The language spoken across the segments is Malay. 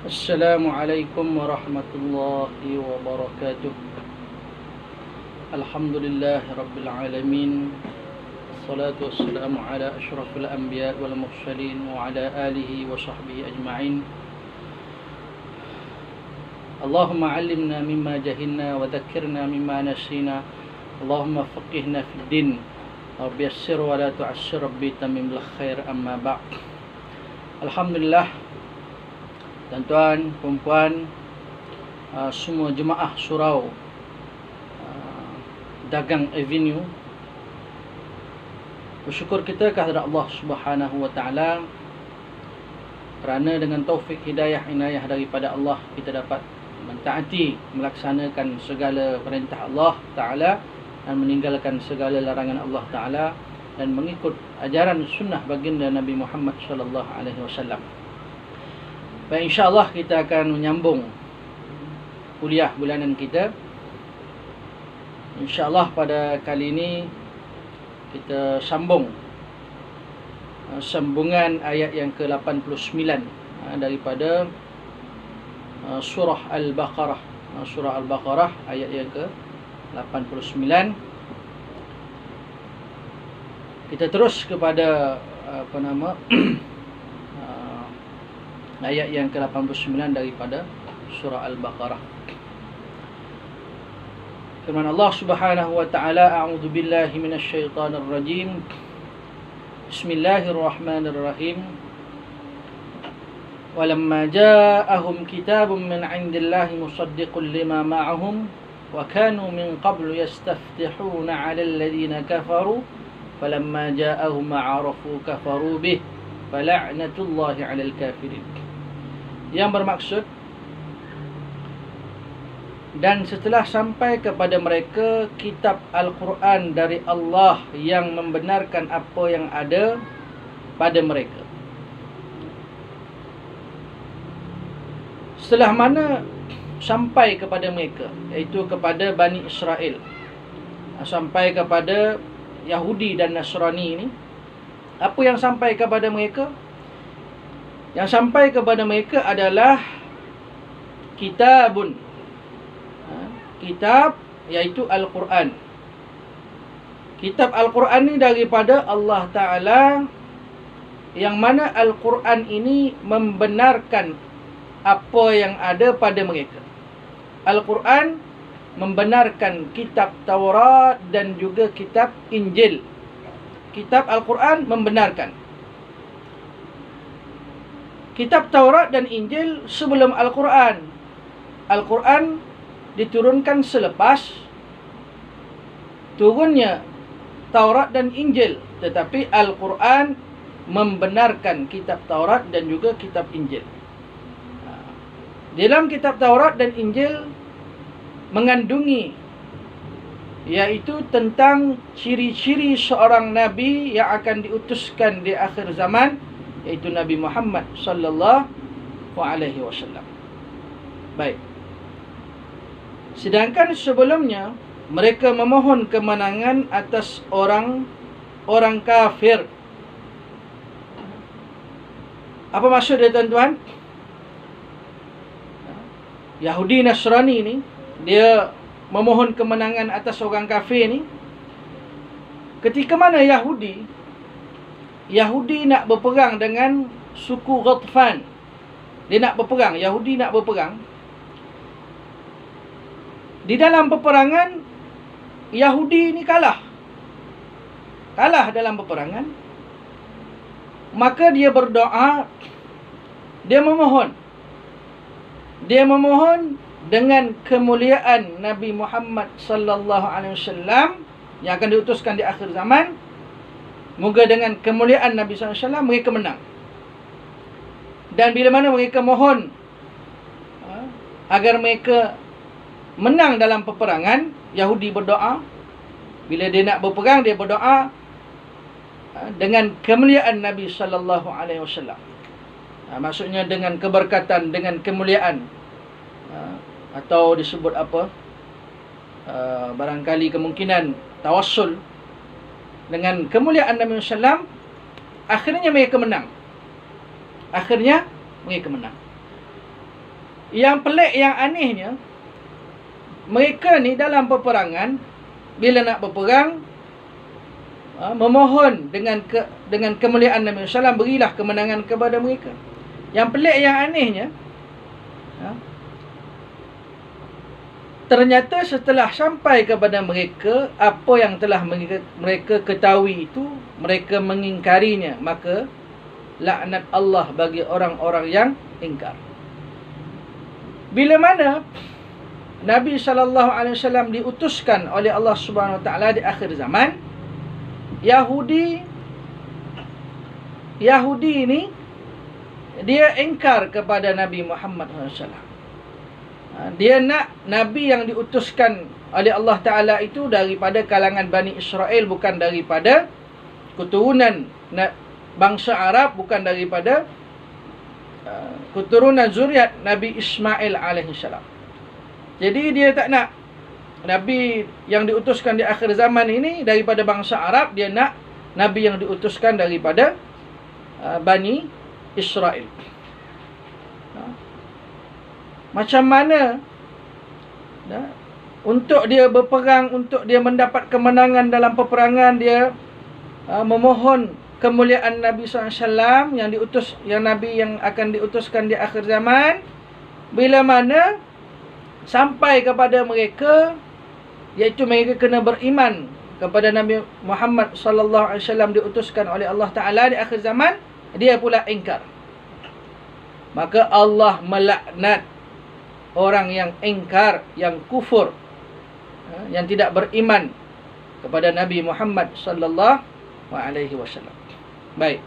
Assalamualaikum warahmatullahi wabarakatuh. Alhamdulillah rabbil alamin. Assalatu wassalamu ala asyrafil anbiya wal mursalin wa ala alihi wa sahbihi ajma'in. Allahumma 'allimna mimma jahilna wa dhakkirna mimma nasina. Allahumma faqihna fid din. Rabbi yassir wa la tu'assir, rabbi tamim bil khair, amma ba'd. Alhamdulillah, tuan-tuan, perempuan, semua jemaah surau Dagang Avenue, bersyukur kita kehadrat Allah Subhanahu wa taala kerana dengan taufik hidayah inayah daripada Allah kita dapat mentaati, melaksanakan segala perintah Allah taala dan meninggalkan segala larangan Allah taala dan mengikut ajaran sunnah baginda Nabi Muhammad sallallahu alaihi wasallam. Baik, insya-Allah kita akan menyambung kuliah bulanan kita. Insya-Allah pada kali ini kita sambungan ayat yang ke-89 daripada surah Al-Baqarah. Surah Al-Baqarah ayat yang ke-89. Kita terus kepada ayat yang ke-89 daripada surah Al-Baqarah. Firman Allah Subhanahu wa taala, a'udzu billahi minasyaitonir rajim. Bismillahirrahmanirrahim. Walamma ja'ahum kitabun min 'indillahi musaddiqun lima ma'ahum wa kanu min qablu yastaftihuna 'alal ladzina kafaru falamma ja'ahum ma'arafu kafaru bih fala'natullahi 'alal kafirin. Yang bermaksud, dan setelah sampai kepada mereka kitab Al-Quran dari Allah yang membenarkan apa yang ada pada mereka. Setelah mana sampai kepada mereka, iaitu kepada Bani Israel, sampai kepada Yahudi dan Nasrani ini, apa yang sampai kepada mereka? Yang sampai kepada mereka adalah kitabun, kitab, iaitu Al-Quran. Kitab Al-Quran ini daripada Allah Ta'ala, yang mana Al-Quran ini membenarkan apa yang ada pada mereka. Al-Quran membenarkan kitab Taurat dan juga kitab Injil. Kitab Al-Quran membenarkan. Kitab Taurat dan Injil sebelum Al-Quran. Al-Quran diturunkan selepas turunnya Taurat dan Injil. Tetapi Al-Quran membenarkan kitab Taurat dan juga kitab Injil. Dalam kitab Taurat dan Injil mengandungi, iaitu tentang ciri-ciri seorang Nabi yang akan diutuskan di akhir zaman, iaitu Nabi Muhammad sallallahu alaihi wasallam. Baik. Sedangkan sebelumnya mereka memohon kemenangan atas orang kafir. Apa maksud dia, tuan-tuan? Yahudi Nasrani ini, dia memohon kemenangan atas orang kafir ni. Ketika mana Yahudi nak berperang dengan suku Ghatfan. Dia nak berperang, Yahudi nak berperang. Di dalam peperangan, Yahudi ni kalah dalam peperangan. Maka dia berdoa, dia memohon dengan kemuliaan Nabi Muhammad sallallahu alaihi wasallam yang akan diutuskan di akhir zaman. Moga dengan kemuliaan Nabi sallallahu alaihi wasallam mereka menang. Dan bila mana mereka mohon agar mereka menang dalam peperangan, Yahudi berdoa. Bila dia nak berperang, dia berdoa dengan kemuliaan Nabi sallallahu alaihi wasallam. Maksudnya dengan keberkatan, dengan kemuliaan, atau disebut apa, barangkali kemungkinan tawassul dengan kemuliaan Nabi sallallahu alaihi wasallam. Akhirnya mereka menang. Yang pelik, yang anehnya, mereka ni dalam peperangan, bila nak berperang, memohon dengan kemuliaan Nabi SAW, berilah kemenangan kepada mereka. Yang pelik, yang anehnya, ternyata setelah sampai kepada mereka apa yang telah mereka ketahui itu, mereka mengingkarinya. Maka laknat Allah bagi orang-orang yang ingkar. Bila mana Nabi SAW diutuskan oleh Allah Subhanahu Wa Taala di akhir zaman, Yahudi ini dia ingkar kepada Nabi Muhammad SAW. Dia nak Nabi yang diutuskan oleh Allah Ta'ala itu daripada kalangan Bani Israel, bukan daripada keturunan bangsa Arab, bukan daripada keturunan zuriat Nabi Ismail alaihissalam. Jadi dia tak nak Nabi yang diutuskan di akhir zaman ini daripada bangsa Arab. Dia nak Nabi yang diutuskan daripada Bani Israel. Macam mana untuk dia berperang, untuk dia mendapat kemenangan dalam peperangan, dia memohon kemuliaan Nabi SAW yang Nabi yang akan diutuskan di akhir zaman. Bila mana sampai kepada mereka, iaitu mereka kena beriman kepada Nabi Muhammad SAW diutuskan oleh Allah Ta'ala di akhir zaman, dia pula ingkar. Maka Allah melaknat orang yang ingkar, yang kufur, yang tidak beriman kepada Nabi Muhammad sallallahu alaihi wasallam. Baik.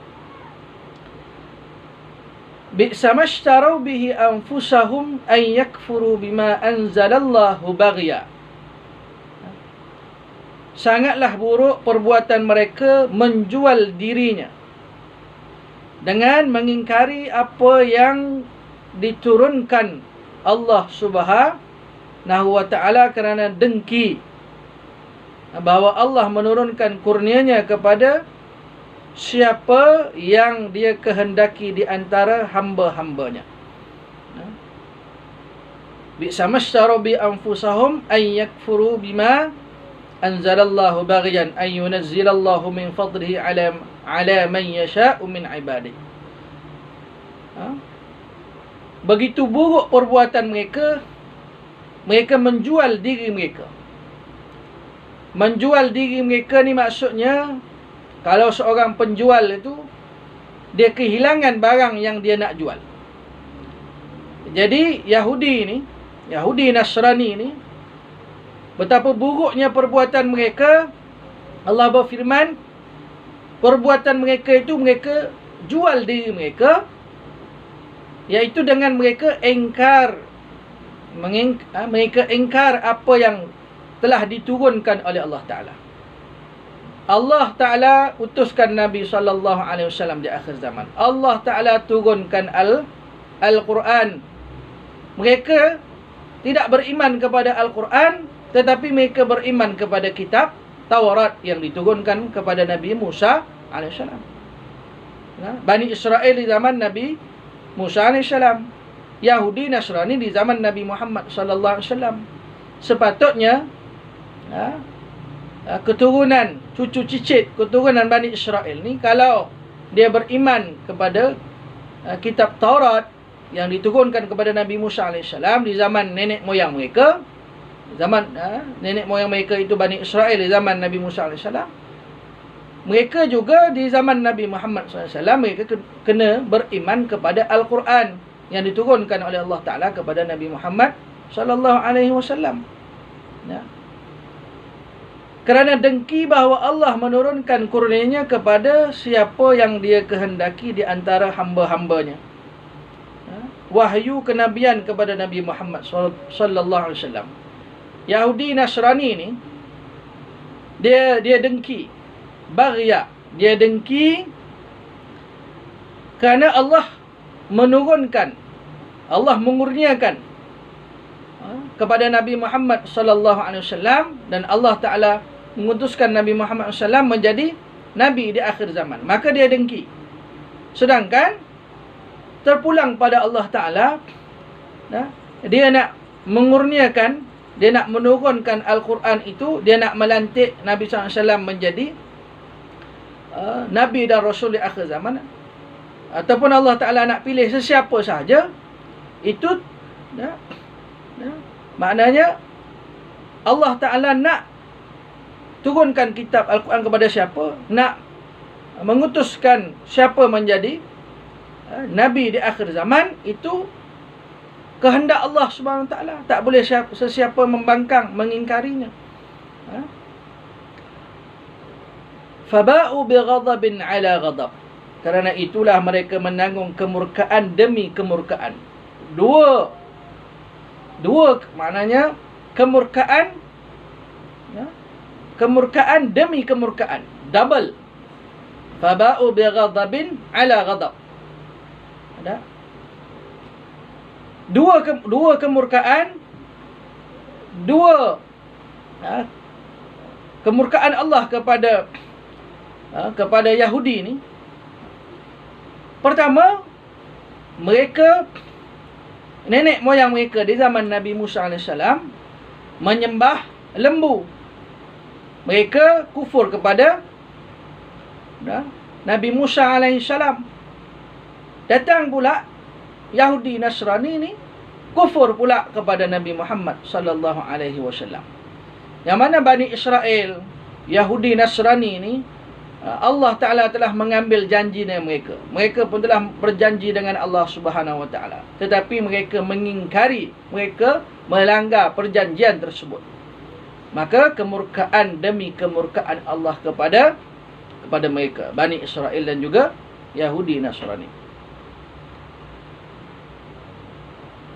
Bi'sa mashtaru bihi anfusahum an yakfuru bima anzalallahu baghya. Sangatlah buruk perbuatan mereka menjual dirinya dengan mengingkari apa yang diturunkan Allah Subhanahu Wa Ta'ala kerana dengki bahawa Allah menurunkan kurnianya kepada siapa yang dia kehendaki di antara hamba-hambanya. Bi'sa mashtaru bi anfusahum an yakfuru bima anzalallahu baghyan an yunazzilallahu min fadlihi ala man yasha'u min ibadihi. Begitu buruk perbuatan mereka, mereka menjual diri mereka. Menjual diri mereka ni maksudnya, kalau seorang penjual itu, dia kehilangan barang yang dia nak jual. Jadi Yahudi Nasrani ni, betapa buruknya perbuatan mereka. Allah berfirman, perbuatan mereka itu, mereka jual diri mereka, iaitu dengan mereka mereka ingkar apa yang telah diturunkan oleh Allah Ta'ala. Allah Ta'ala utuskan Nabi SAW di akhir zaman. Allah Ta'ala turunkan Al-Quran. Mereka tidak beriman kepada Al-Quran, tetapi mereka beriman kepada kitab Taurat yang diturunkan kepada Nabi Musa AS. Bani Israel di zaman Nabi Musa AS, Yahudi Nasrani di zaman Nabi Muhammad SAW. Sepatutnya keturunan, cucu cicit keturunan Bani Israel ni, kalau dia beriman kepada kitab Taurat yang diturunkan kepada Nabi Musa AS di zaman nenek moyang mereka, nenek moyang mereka itu Bani Israel di zaman Nabi Musa AS, mereka juga di zaman Nabi Muhammad SAW, mereka kena beriman kepada Al-Quran yang diturunkan oleh Allah Ta'ala kepada Nabi Muhammad SAW. Kerana dengki bahawa Allah menurunkan kurnianya kepada siapa yang dia kehendaki di antara hamba-hambanya. Wahyu kenabian kepada Nabi Muhammad SAW. Yahudi Nasrani ni, dia dengki. Baghya, dia dengki kerana Allah menurunkan, Allah mengurniakan kepada Nabi Muhammad SAW, dan Allah Ta'ala mengutuskan Nabi Muhammad SAW menjadi Nabi di akhir zaman. Maka dia dengki. Sedangkan terpulang pada Allah Ta'ala, Dia nak mengurniakan, dia nak menurunkan Al-Quran itu, dia nak melantik Nabi SAW menjadi Nabi dan Rasul di akhir zaman. Ataupun Allah Ta'ala nak pilih sesiapa sahaja, itu maknanya Allah Ta'ala nak turunkan kitab Al-Quran kepada siapa, nak mengutuskan siapa menjadi Nabi di akhir zaman, itu kehendak Allah Subhanahu Wa Taala. Tak boleh sesiapa membangkang, mengingkarinya. Faba'u bighadabin ala ghadab. Kerana itulah mereka menanggung kemurkaan demi kemurkaan. Dua maknanya kemurkaan, kemurkaan demi kemurkaan. Double. Faba'u bighadabin ala ghadab. Ada? Dua kemurkaan, kemurkaan Allah kepada Yahudi ni. Pertama, mereka, nenek moyang mereka di zaman Nabi Musa AS menyembah lembu. Mereka kufur kepada Nabi Musa AS. Datang pula Yahudi Nasrani ni kufur pula kepada Nabi Muhammad sallallahu alaihi wasallam. Yang mana Bani Israel, Yahudi Nasrani ni, Allah Ta'ala telah mengambil janji dengan mereka. Mereka pun telah berjanji dengan Allah Subhanahu Wa Ta'ala. Tetapi mereka mengingkari, mereka melanggar perjanjian tersebut. Maka kemurkaan demi kemurkaan Allah kepada mereka, Bani Israel dan juga Yahudi Nasrani.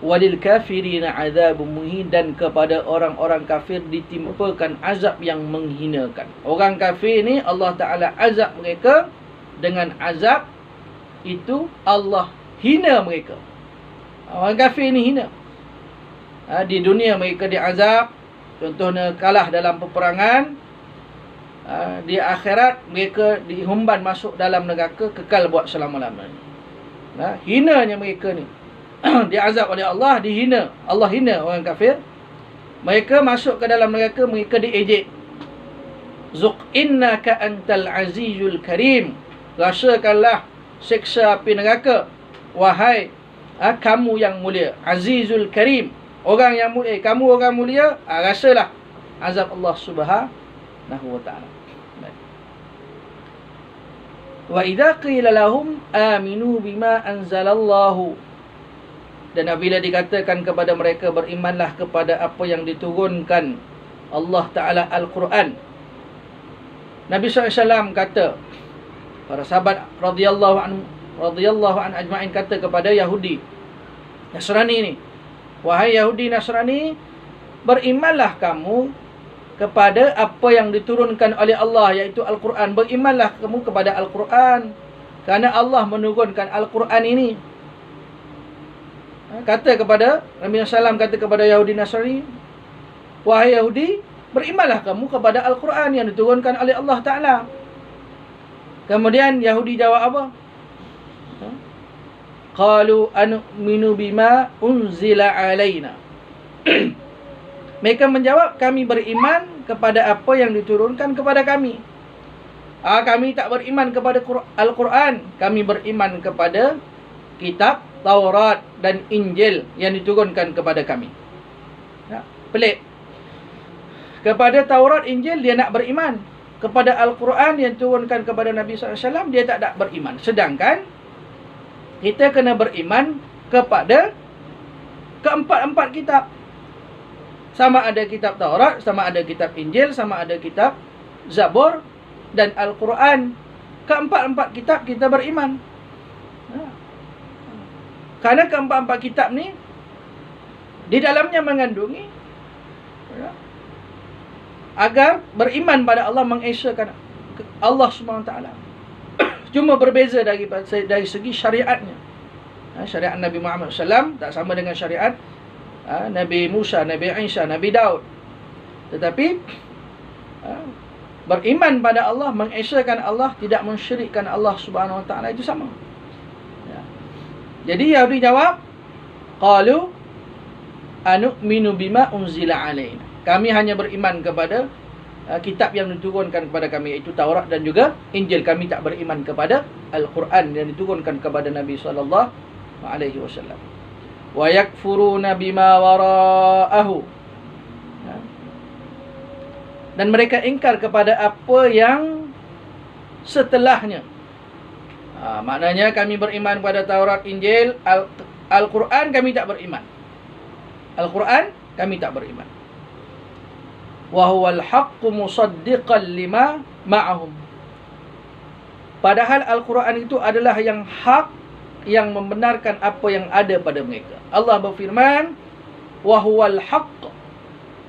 Walil kafirina azabun muhin, dan kepada orang-orang kafir ditimpakan azab yang menghinakan. Orang kafir ni Allah Ta'ala azab mereka dengan azab itu, Allah hina mereka. Orang kafir ni hina. Di dunia mereka diazab, contohnya kalah dalam peperangan. Di akhirat mereka dihumban masuk dalam neraka, kekal buat selama-lamanya. Hinanya mereka ni. Diazab oleh Allah, dihina. Allah hina orang kafir. Mereka masuk ke dalam neraka, mereka diejek. Zuq innaka antal azizul karim. Rasakanlah siksa api neraka, wahai kamu yang mulia. Azizul karim, orang yang mulia. Kamu orang mulia, rasalah azab Allah Subhanahu Wa Ta'ala. Wa idza qila lahum aminu bima anzalallahu, dan apabila dikatakan kepada mereka, berimanlah kepada apa yang diturunkan Allah Ta'ala Al-Quran. Nabi SAW kata, para sahabat radhiyallahu an ajma'in kata kepada Yahudi Nasrani ni, wahai Yahudi Nasrani, berimanlah kamu kepada apa yang diturunkan oleh Allah, iaitu Al-Quran. Berimanlah kamu kepada Al-Quran, kerana Allah menurunkan Al-Quran ini. Kata kepada Nabi SAW, kata kepada Yahudi Nasrani, wahai Yahudi, berimanlah kamu kepada Al-Quran yang diturunkan oleh Allah Ta'ala. Kemudian Yahudi jawab apa? Qalu anu'minu bima unzila alaina. Mereka menjawab, kami beriman kepada apa yang diturunkan kepada kami. Kami tak beriman kepada Al-Quran, kami beriman kepada kitab Taurat dan Injil yang diturunkan kepada kami. Pelik. Kepada Taurat, Injil dia nak beriman. Kepada Al-Quran yang diturunkan kepada Nabi SAW, dia tak nak beriman. Sedangkan kita kena beriman kepada keempat-empat kitab. Sama ada kitab Taurat, sama ada kitab Injil, sama ada kitab Zabur dan Al-Quran. Keempat-empat kitab kita beriman. Kerana keempat-empat kitab ni di dalamnya mengandungi agar beriman pada Allah, mengesakan Allah SWT. Cuma berbeza dari segi syariatnya. Syariat Nabi Muhammad SAW tak sama dengan syariat Nabi Musa, Nabi Isa, Nabi Daud. Tetapi beriman pada Allah, mengesakan Allah, tidak mensyirikkan Allah Subhanahu Wa Taala, itu sama. Jadi Yahudi jawab, qalu anu'minu bima unzila alaina. Kami hanya beriman kepada kitab yang diturunkan kepada kami, iaitu Taurat dan juga Injil. Kami tak beriman kepada Al-Quran yang diturunkan kepada Nabi sallallahu alaihi wasallam. Wa yakfuruna bima wara'ahu. Dan mereka ingkar kepada apa yang setelahnya. Maknanya kami beriman pada Taurat, Injil, Al-Quran kami tak beriman. Al-Quran kami tak beriman. Wa huwal haqqu musaddiqan lima ma'ahum. Padahal Al-Quran itu adalah yang hak, yang membenarkan apa yang ada pada mereka. Allah berfirman, wa huwal haqq.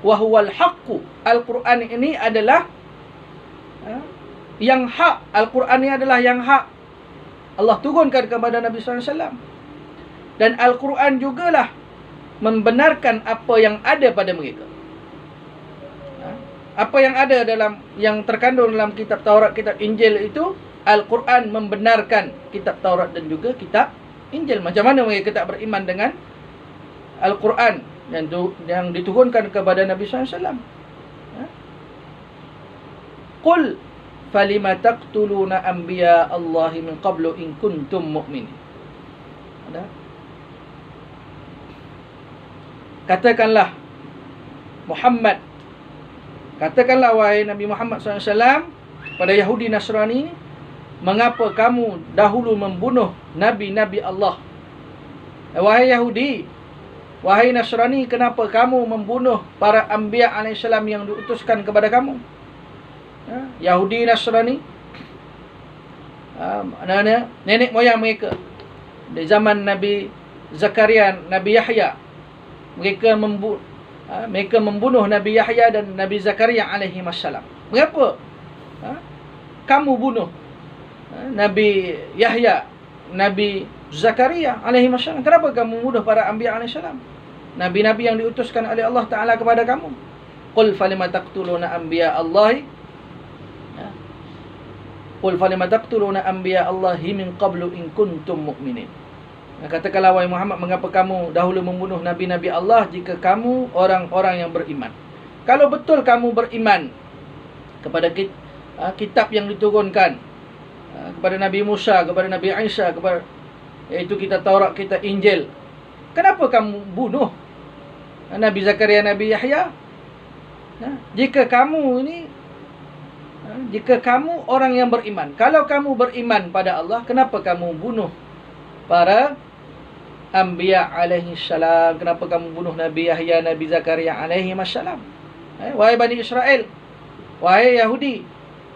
Wa huwal haqqu. Al-Quran ini adalah yang hak. Al-Quran ini adalah yang hak. Allah turunkan kepada Nabi SAW. Dan Al-Quran jugalah membenarkan apa yang ada pada mereka. Apa yang ada dalam, yang terkandung dalam kitab Taurat, kitab Injil itu, Al-Quran membenarkan kitab Taurat dan juga kitab Injil. Macam mana mereka tak beriman dengan Al-Quran yang diturunkan kepada Nabi SAW? Qul falima taqtuluna anbiya Allahi min qablu in kuntum mu'minin. Katakanlah Muhammad, katakanlah wahai Nabi Muhammad SAW pada Yahudi Nasrani, mengapa kamu dahulu membunuh Nabi-Nabi Allah? Wahai Yahudi, wahai Nasrani, kenapa kamu membunuh para Anbiya alaihissalam yang diutuskan kepada kamu? Yahudi Nasrani, nenek moyang mereka di zaman Nabi Zakaria, Nabi Yahya, mereka membunuh Nabi Yahya dan Nabi Zakaria alaihi wassalam. Mengapa kamu bunuh Nabi Yahya, Nabi Zakaria alaihi wassalam? Kenapa kamu bunuh para Anbiya alaihi salam, nabi-nabi yang diutuskan oleh Allah Ta'ala kepada kamu? Qul falima taqtuluna anbiya Allahi, Qul falima taqtuluna anbiya Allahi min qablu in kuntum mu'minin. Katakanlah wahai Muhammad, mengapa kamu dahulu membunuh nabi-nabi Allah jika kamu orang-orang yang beriman? Kalau betul kamu beriman kepada kitab yang diturunkan kepada Nabi Musa, kepada Nabi Isa, kepada iaitu kitab Taurat, kitab Injil, kenapa kamu bunuh Nabi Zakaria, Nabi Yahya? Jika kamu orang yang beriman, kalau kamu beriman pada Allah, kenapa kamu bunuh para Anbiya alaihi salam? Kenapa kamu bunuh Nabi Yahya, Nabi Zakaria alaihi wassalam? Wahai Bani Israel, wahai Yahudi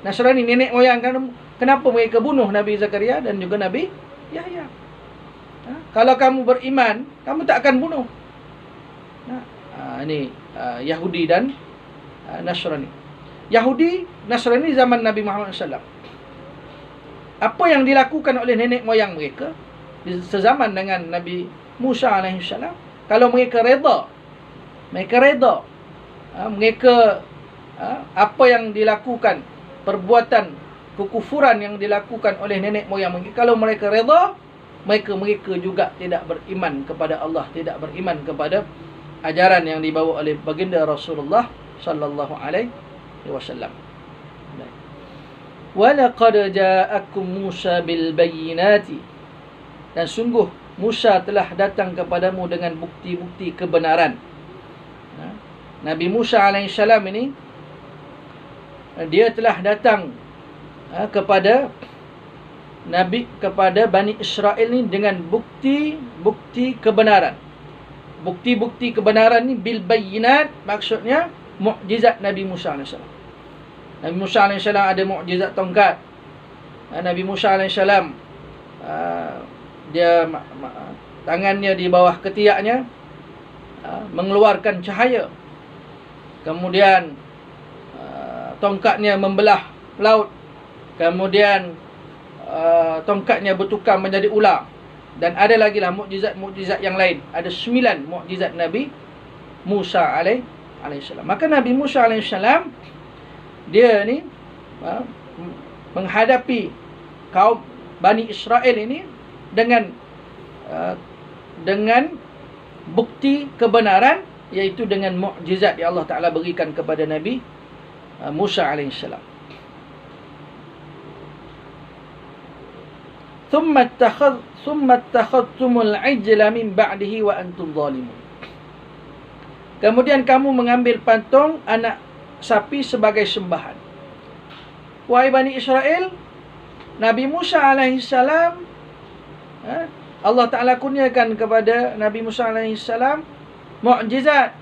Nasrani, nenek moyang kamu, kenapa mereka bunuh Nabi Zakaria dan juga Nabi Yahya? Kalau kamu beriman, kamu tak akan bunuh. Ini Yahudi dan Nasrani. Yahudi Nasrani zaman Nabi Muhammad SAW, apa yang dilakukan oleh nenek moyang mereka di sezaman dengan Nabi Musa AS, kalau mereka reda, apa yang dilakukan, perbuatan kekufuran yang dilakukan oleh nenek moyang mereka, kalau mereka reda, mereka juga tidak beriman kepada Allah, tidak beriman kepada ajaran yang dibawa oleh baginda Rasulullah sallallahu alaihi wasallam. Wa laqad ja'akum Musa bil bayyinati, dan sungguh Musa telah datang kepadamu dengan bukti-bukti kebenaran. Nabi Musa alaihissalam ini, dia telah datang kepada Bani Israel ini dengan bukti-bukti kebenaran. Bukti-bukti kebenaran ni bil bayyinat, maksudnya mukjizat Nabi Musa alaihissalam. Nabi Musa alaihissalam ada mukjizat tongkat. Nabi Musa alaihissalam dia tangannya di bawah ketiaknya mengeluarkan cahaya. Kemudian tongkatnya membelah laut. Kemudian tongkatnya bertukar menjadi ular. Dan ada lagi lah mukjizat-mukjizat yang lain. Ada 9 mukjizat Nabi Musa alaihissalam. Maka Nabi Musa alaihissalam, dia ni menghadapi kaum Bani Israel ini dengan bukti kebenaran, iaitu dengan mukjizat yang Allah Ta'ala berikan kepada Nabi Musa AS. Thumma attakhadtumul ijla min ba'dihi wa antum zalimun. Kemudian kamu mengambil patung anak sapi sebagai sembahan. Wahai Bani Israel, Nabi Musa AS, Allah Ta'ala kurniakan kepada Nabi Musa AS mukjizat.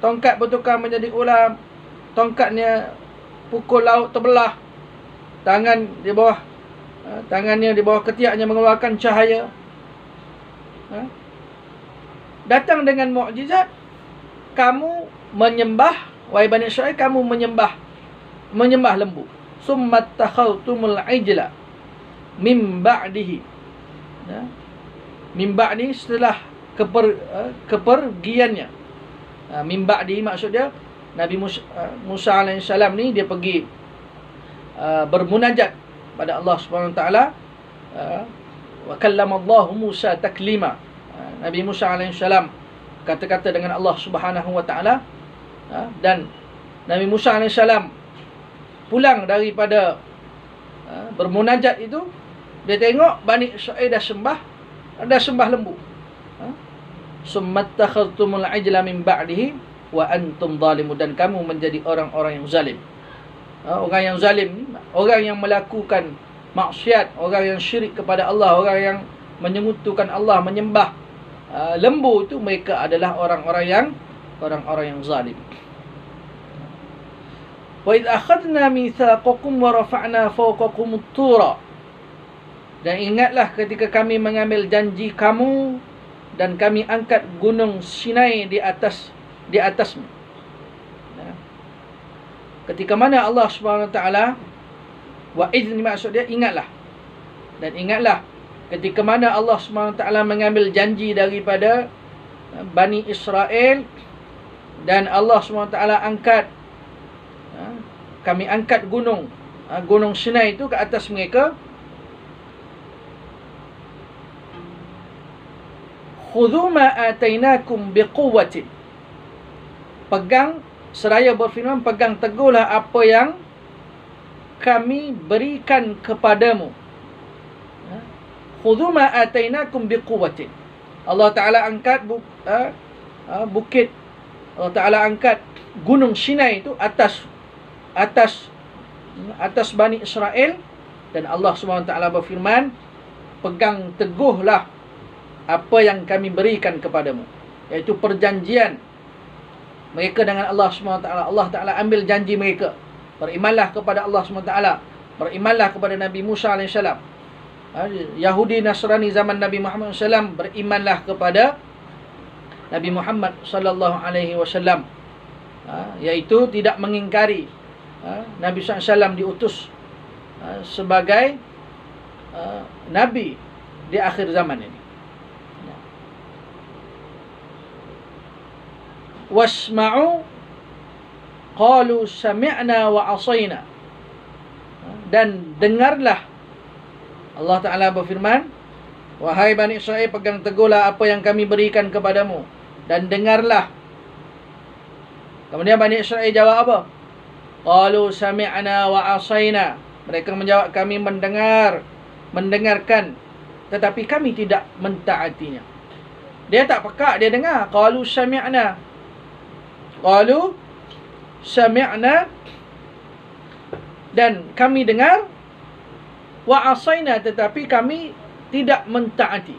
Tongkat bertukar menjadi ulam, tongkatnya pukul laut terbelah, tangannya di bawah ketiaknya mengeluarkan cahaya. Datang dengan mukjizat, kamu menyembah, wahai Bani Israel, kamu menyembah lembu. Summa takhawtumul ijla min ba'dihi. Min ba'di, setelah kepergiannya. Min ba'di maksudnya Nabi Musa AS ni dia pergi bermunajat pada Allah Subhanahu Wa Taala. Wa kallama Allah Musa taklima. Nabi Musa AS kata-kata dengan Allah Subhanahu Wa Taala. Dan Nabi Musa AS pulang daripada bermunajat itu, dia tengok Bani Israel dah sembah lembu. Summattakhadtumul ijla min ba'dihi wa antum zalimun, dan kamu menjadi orang-orang yang zalim. Orang yang zalim, orang yang melakukan maksiat, orang yang syirik kepada Allah, orang yang menyekutukan Allah, menyembah lembu, itu mereka adalah orang-orang yang zalim. Wa idh akhadna mitsaqakum wa rafa'na fawqakumut tura. Dan ingatlah ketika kami mengambil janji kamu dan kami angkat gunung Sinai di atasmu. Ketika mana Allah Subhanahu Wa Taala, wa idh ni maksud dia ingatlah. Dan ingatlah ketika mana Allah Subhanahu Wa Taala mengambil janji daripada Bani Israel, dan Allah Subhanahu Wa Taala kami angkat gunung Sinai itu ke atas mereka. Khudhu ma atainakum biquwwatin. Pegang, seraya berfirman, pegang teguhlah apa yang kami berikan kepadamu. Khudhu ma atainakum biquwwatin. Allah Ta'ala angkat bukit, Allah Ta'ala angkat gunung Sinai itu atas Bani Israel, dan Allah SWT berfirman, pegang teguhlah apa yang kami berikan kepadamu, iaitu perjanjian mereka dengan Allah SWT. Allah Ta'ala ambil janji mereka, berimanlah kepada Allah SWT, berimanlah kepada Nabi Musa AS. Yahudi Nasrani zaman Nabi Muhammad SAW, berimanlah kepada Nabi Muhammad SAW, iaitu tidak mengingkari Nabi SAW diutus sebagai Nabi di akhir zaman ini. Wasma'u qalu sami'na wa asayna. Dan dengarlah, Allah Ta'ala berfirman, wahai Bani Israel, pegang teguhlah apa yang kami berikan kepadamu, dan dengarlah. Kemudian Bani Israel jawab apa? Qalu sami'na wa asayna. Mereka menjawab, kami mendengarkan, tetapi kami tidak mentaatinya. Dia tak pekak, dia dengar. Qalu sami'na dan kami dengar, wa asayna, tetapi kami tidak mentaati.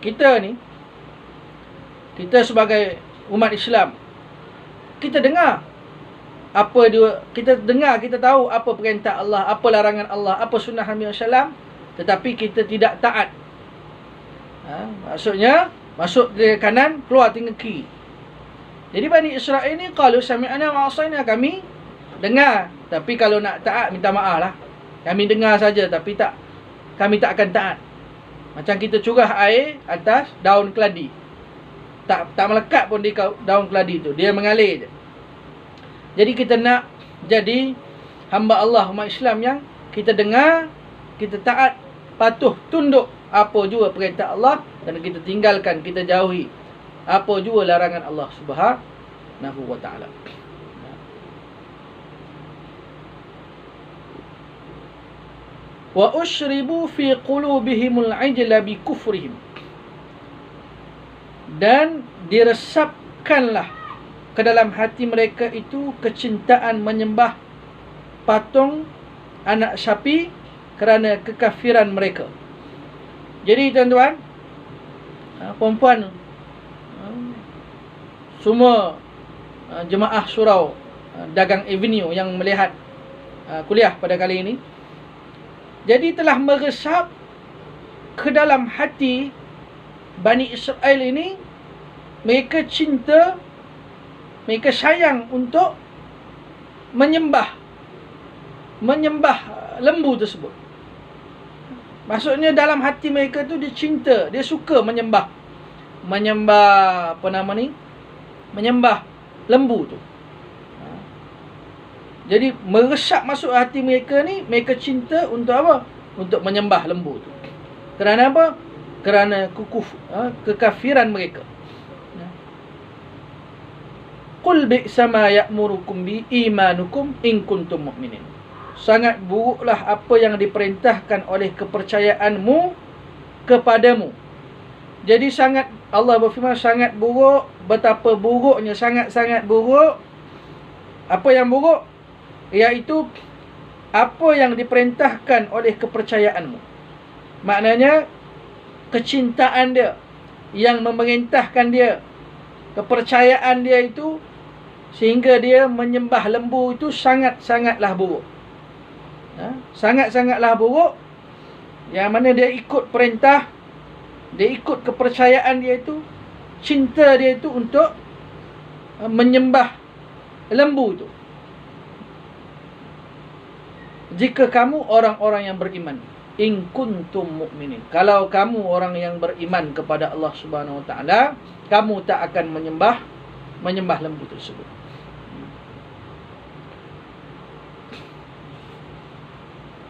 Kita sebagai umat Islam, kita dengar kita tahu apa perintah Allah, apa larangan Allah, apa sunnah Nabi SAW, tetapi kita tidak taat. Maksudnya masuk di kanan, keluar tinggal kiri. Jadi Bani Israel ni qalu sami'na wa asayna, kami dengar, tapi kalau nak taat, minta maaf lah. Kami dengar saja, tapi kami tak akan taat. Macam kita curah air atas daun keladi, tak melekat pun di daun keladi tu, dia mengalir je. Jadi kita nak jadi hamba Allah, umat Islam yang kita dengar, kita taat, patuh, tunduk apa jua perintah Allah, dan kita tinggalkan, kita jauhi apa jua larangan Allah Subhanahu wa ta'ala. Wa usyribu fi qulubihimul ajla bi kufrihim, dan diresapkanlah ke dalam hati mereka itu kecintaan menyembah patung anak sapi kerana kekafiran mereka. Jadi tuan-tuan, puan-puan, semua jemaah surau Dagang Avenue yang melihat kuliah pada kali ini, jadi telah meresap ke dalam hati Bani Israel ini, mereka cinta, mereka sayang untuk menyembah lembu tersebut. Maksudnya dalam hati mereka tu dia cinta, dia suka menyembah menyembah lembu tu. Jadi meresap masuk hati mereka ni, mereka cinta untuk apa? Untuk menyembah lembu tu. Kerana apa? Kerana kekafiran mereka. Qul bi'sa ma ya'murukum bi imanukum in kuntum mu'minin. Sangat buruklah apa yang diperintahkan oleh kepercayaanmu kepadamu. Jadi Allah berfirman sangat buruk, betapa buruknya, sangat-sangat buruk. Apa yang buruk? Iaitu apa yang diperintahkan oleh kepercayaanmu. Maknanya kecintaan dia yang memerintahkan dia, kepercayaan dia itu, sehingga dia menyembah lembu itu sangat-sangatlah buruk. Sangat-sangatlah buruk. Yang mana dia ikut perintah, dia ikut kepercayaan dia itu, cinta dia itu untuk menyembah lembu itu. Jika kamu orang-orang yang beriman, in kuntum mu'minin, kalau kamu orang yang beriman kepada Allah Subhanahu wa ta'ala, kamu tak akan menyembah lembu tersebut.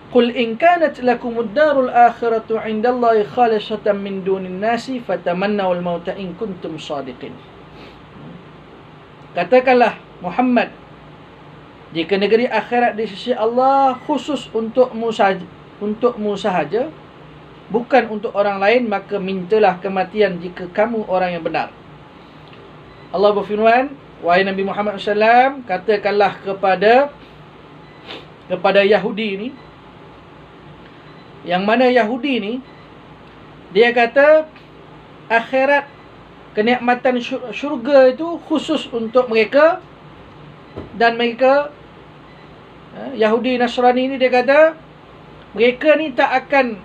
Qul in kanat lakumud darul akhiratu 'indallahi khalisatan min dunin nasi fatamannawul mauta in kuntum shadiqin. Katakanlah Muhammad, jika negeri akhirat di sisi Allah khusus untukmu sahaja, bukan untuk orang lain, maka mintalah kematian jika kamu orang yang benar. Allah berfirman, wahai Nabi Muhammad SAW, katakanlah kepada Yahudi ini, yang mana Yahudi ini, dia kata akhirat, kenikmatan syurga itu khusus untuk mereka, dan mereka Yahudi Nasrani ini, dia kata mereka ni tak akan,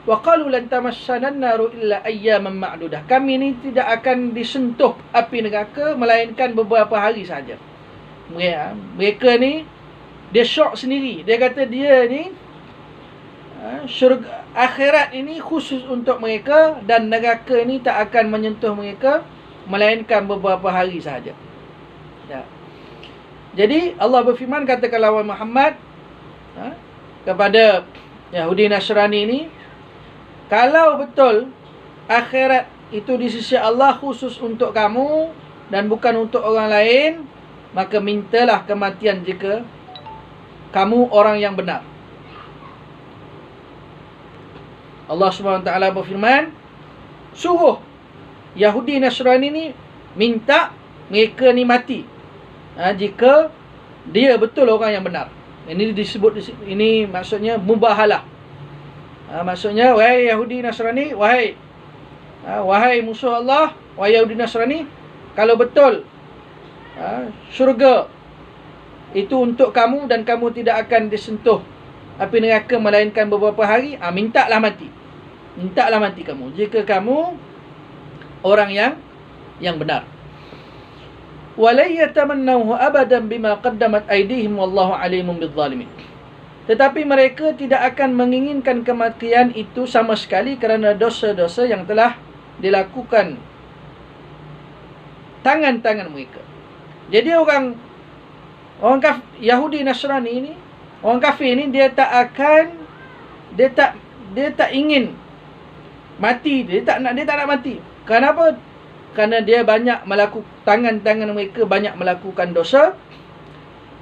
waqalu lan tamassana an-naru illa ayyaman ma'dudah, kami ni tidak akan disentuh api neraka melainkan beberapa hari saja. Mereka ni dia syok sendiri, dia kata dia ni syurga akhirat ini khusus untuk mereka, dan neraka ni tak akan menyentuh mereka melainkan beberapa hari sahaja. Ya. Jadi Allah berfirman, katakanlah wahai Muhammad kepada Yahudi Nasrani ini, kalau betul akhirat itu di sisi Allah khusus untuk kamu dan bukan untuk orang lain, maka mintalah kematian jika kamu orang yang benar. Allah SWT berfirman, suruh Yahudi Nasrani ni minta mereka ni mati jika dia betul orang yang benar. Ini disebut, ini maksudnya mubahalah. Maksudnya, wahai Yahudi Nasrani, wahai musuh Allah, wahai Yahudi Nasrani, kalau betul syurga itu untuk kamu dan kamu tidak akan disentuh api neraka melainkan beberapa hari, mintalah mati. Mintalah mati kamu jika kamu orang yang benar. Walay yatamannahu abadan bima qaddamat aydihim wallahu alimun bizzalimin. Tetapi mereka tidak akan menginginkan kematian itu sama sekali kerana dosa-dosa yang telah dilakukan tangan-tangan mereka. Jadi orang Yahudi Nasrani ini, orang kafir ini, dia tak ingin mati. Dia tak nak mati. Kenapa? Kerana dia banyak melakukan, tangan-tangan mereka banyak melakukan dosa.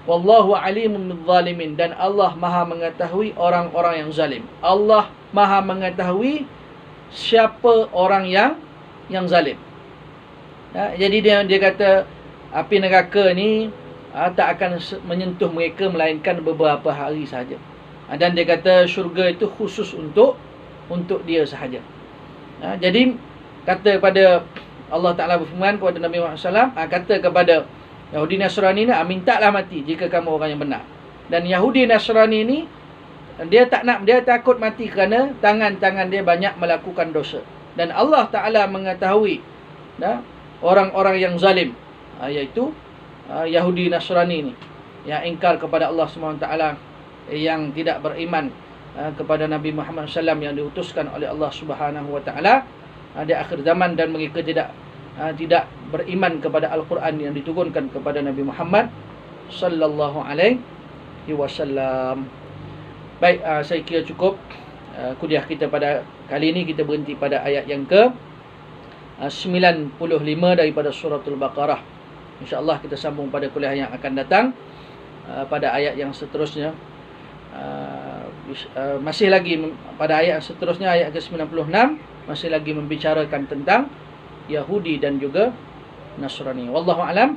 Wallahu alimun bizzalimin, dan Allah Maha mengetahui orang-orang yang zalim. Allah Maha mengetahui siapa orang yang zalim. Jadi dia kata api neraka ni tak akan menyentuh mereka melainkan beberapa hari sahaja. Dan dia kata syurga itu khusus untuk dia sahaja. Jadi kata pada Allah Ta'ala berfirman kepada Nabi Muhammad SAW, kata kepada Yahudi Nasrani ni, mintalah mati jika kamu orang yang benar. Dan Yahudi Nasrani ni, dia takut mati kerana tangan-tangan dia banyak melakukan dosa. Dan Allah Ta'ala mengetahui orang-orang yang zalim, iaitu Yahudi Nasrani ni, yang ingkar kepada Allah SWT, yang tidak beriman kepada Nabi Muhammad SAW yang diutuskan oleh Allah Subhanahu Wa Taala di akhir zaman, dan mereka tidak beriman kepada Al-Quran yang diturunkan kepada Nabi Muhammad sallallahu alaihi wasallam. Baik, saya kira cukup kuliah kita pada kali ini. Kita berhenti pada ayat yang ke 95 daripada suratul Baqarah. InsyaAllah kita sambung pada kuliah yang akan datang pada ayat yang seterusnya. Masih lagi pada ayat seterusnya, ayat ke-96, masih lagi membicarakan tentang Yahudi dan juga Nasrani. Wallahu alam.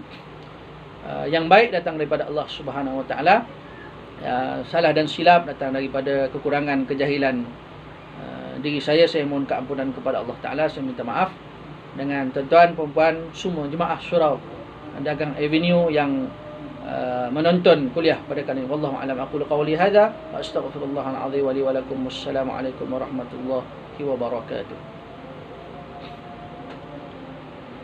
Yang baik datang daripada Allah Subhanahu Wa Taala. Salah dan silap datang daripada kekurangan, kejahilan diri saya mohon keampunan kepada Allah Taala. Saya minta maaf dengan tuan-tuan, perempuan, semua jemaah surau Dagang Avenue yang menonton kuliah pada kali ini. Wallahu alam. Aqulu qawli hadza wa astaghfirullahal azim wa li wa lakum. Wassalamu alaikum warahmatullahi wabarakatuh.